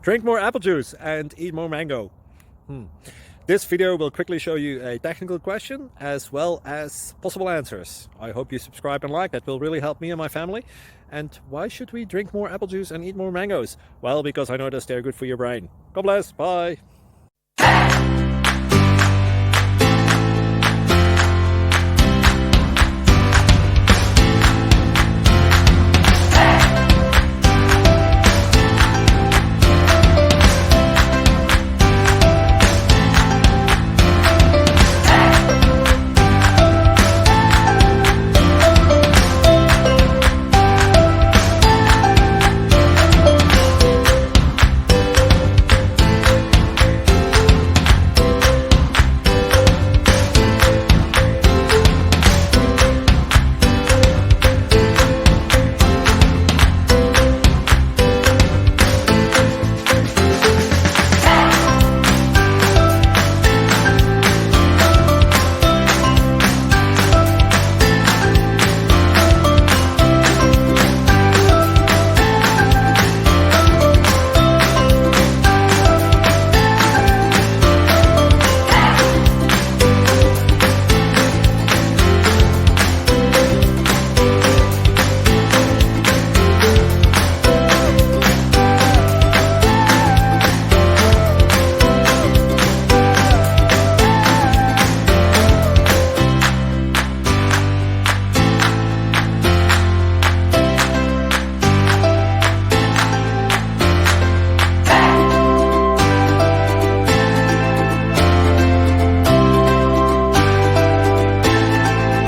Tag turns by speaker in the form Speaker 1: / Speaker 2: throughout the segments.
Speaker 1: Drink more apple juice and eat more mango. This video will quickly show you a technical question as well as possible answers. I hope you subscribe and like, that will really help me and my family. And why should we drink more apple juice and eat more mangoes? Well, because I noticed they're good for your brain. God bless, bye.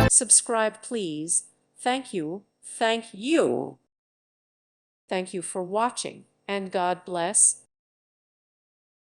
Speaker 2: Subscribe, please. Thank you. Thank you. Thank you for watching, and God bless.